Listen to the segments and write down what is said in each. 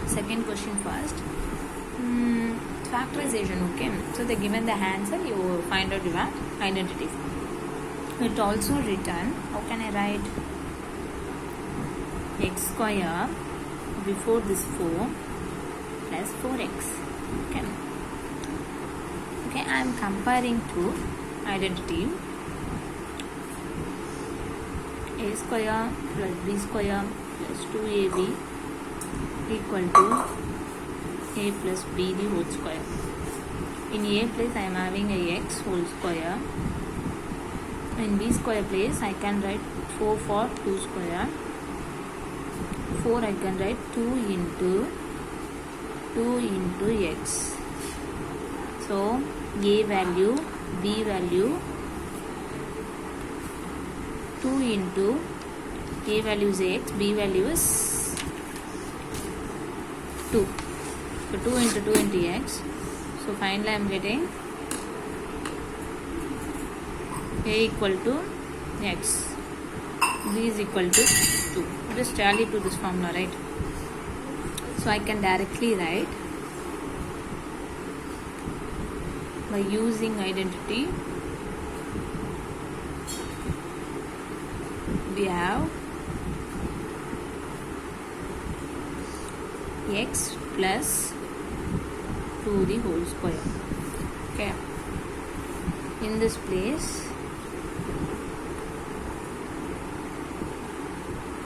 second question first. Factorization, okay. So they given the answer, you find out your identities. It also written, how can I write? X square before this 4 plus 4x. Okay. Okay, I am comparing to identity. A square plus b square plus 2ab equal to a plus b the whole square. In a place I am having a x whole square. In b square place I can write 4 for 2 square. 4 I can write 2 into x. So a value, b value, 2 into a value is x, b value is 2. So 2 into 2 into x. So finally I am getting a equal to x, b is equal to 2. Just tally to this formula, right? So I can directly write by using identity. We have x plus 2 the whole square. Okay. In this place,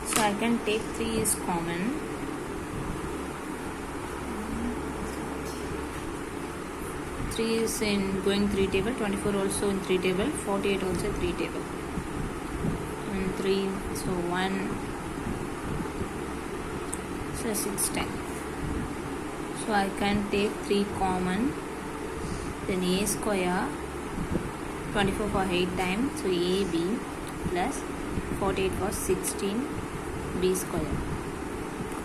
so I can take 3 is common. Three is in going 3 table, 24 also in 3 table, 48 also 3 table. And 3, so 1, so 6 10. So I can take 3 common, then a square, 24 for 8 times, so ab plus 48 for 16 b square.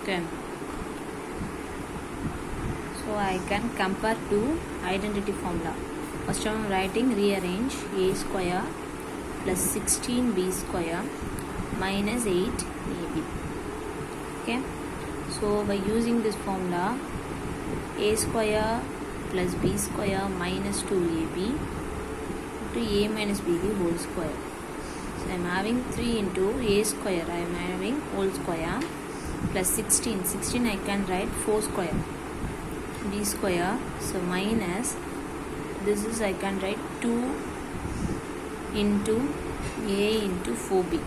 Okay. So I can compare to identity formula. First I am writing, rearrange a square plus 16b square minus 8ab. Okay. So by using this formula, a square plus b square minus 2ab to a minus b the whole square. So I am having 3 into a square, I am having whole square plus 16. 16 I can write 4 square b square, so minus this is I can write 2 into a into 4b.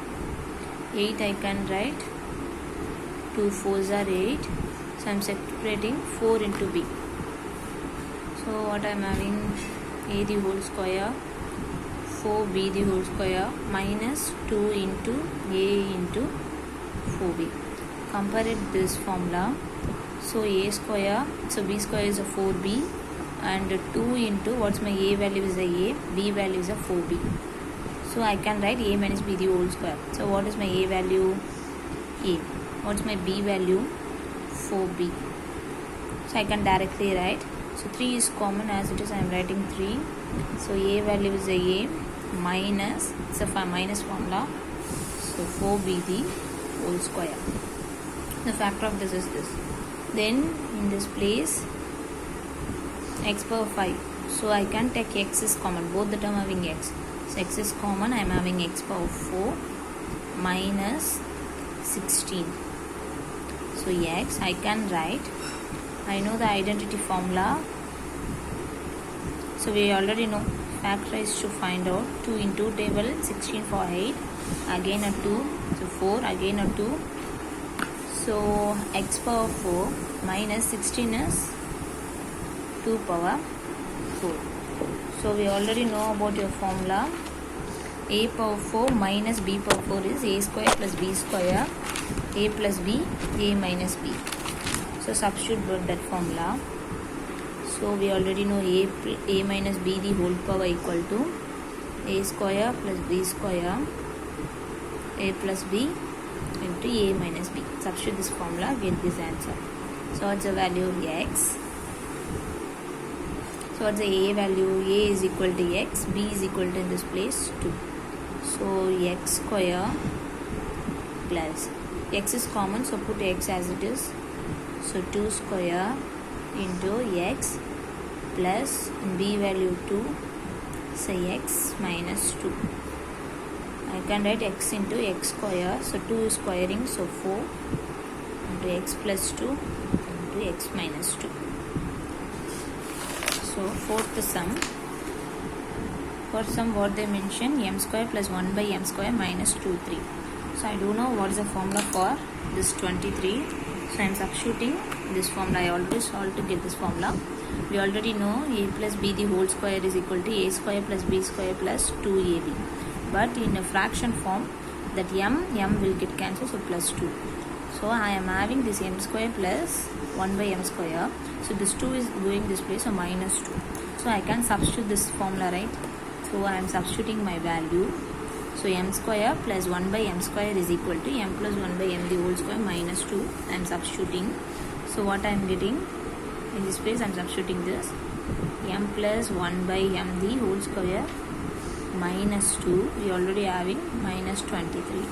8 I can write 2 4s are 8, so I am separating 4 into b. So what I am having, a the whole square, 4b the whole square minus 2 into a into 4b. Compare it this formula. So a square, so b square is a 4b and 2 into what's my a value is a, b value is a 4b. So I can write a minus b the whole square. So what is my a value? A. What's my b value? 4b. So I can directly write. So 3 is common, as it is I am writing 3. So a value is a minus, it's a minus formula. So 4b the whole square. The factor of this is this. Then in this place, x power 5. So I can take x is common. Both the term having x. So x is common. I am having x power 4 minus 16. So x I can write. I know the identity formula. So we already know factorize to find out 2 into table 16 for 8. Again a 2. So 4. Again a 2. So x power 4 minus 16 is 2 power 4. So we already know about your formula. A power 4 minus b power 4 is a square plus b square. A plus b, a minus b. So substitute both that formula. So we already know a minus b the whole power equal to a square plus b square, a plus b into a minus b. Substitute this formula, get this answer. So what's the value of x? So what's the a value? A is equal to x, b is equal to in this place 2. So x square plus, x is common, so put x as it is, So 2 square into x plus b value 2, so x minus 2. I can write x into x square, so 2 is squaring, so 4 into x plus 2 into x minus 2. So fourth sum. For sum what they mention, m square plus 1 by m square minus 2 3. So I do know what is the formula for this 23. So I am substituting this formula. I already solved to get this formula. We already know a plus b the whole square is equal to a square plus b square plus 2ab. But in a fraction form, that m will get cancelled, so plus 2. So I am having this m square plus 1 by m square. So this 2 is going this place, so minus 2. So I can substitute this formula, right? So I am substituting my value. So m square plus 1 by m square is equal to m plus 1 by m the whole square minus 2. I am substituting. So what I am getting in this place, I am substituting this m plus 1 by m the whole square minus 2. We already having minus 23.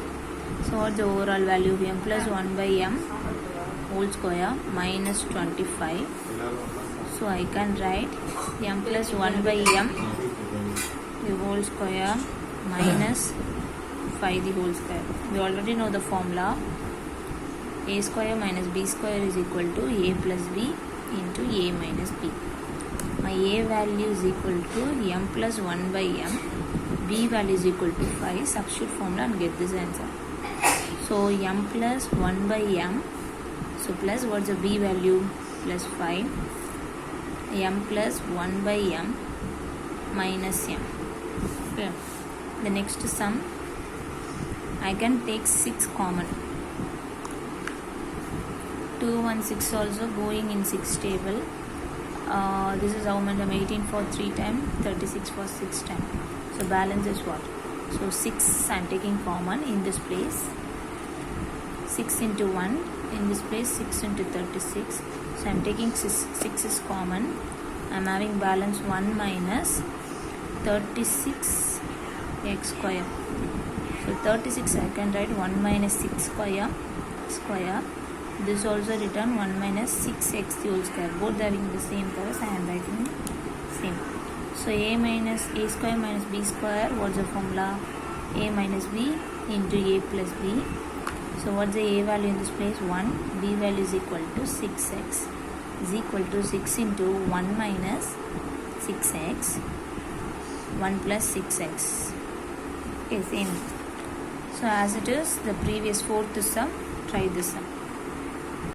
So what the overall value of m plus 1 by m whole square minus 25. So I can write m plus 1 by m the whole square minus 5 the whole square. We already know the formula. A square minus b square is equal to a plus b into a minus b. My a value is equal to m plus 1 by m. B value is equal to 5. Substitute formula and get this answer. So m plus 1 by m. So plus what's the b value? Plus 5. M plus 1 by m minus m. Okay. The next sum, I can take 6 common. 2, 1, 6 also going in 6 table. This is how much? 18 for 3 times, 36 for 6 times. So balance is what? So 6 I am taking common in this place. 6 into 1 in this place, 6 into 36. So I am taking 6 is common. I am having balance 1 minus 36 x square. So 36 I can write 1 minus 6 square. This also written 1 minus 6x the whole square. Both having the same powers, I am writing same. So a square minus b square, what's the formula? A minus b into a plus b. So what's the a value in this place? 1. B value is equal to 6x is equal to 6 into 1 minus 6x 1 plus 6x. Okay, same. So as it is the previous fourth sum, try this sum.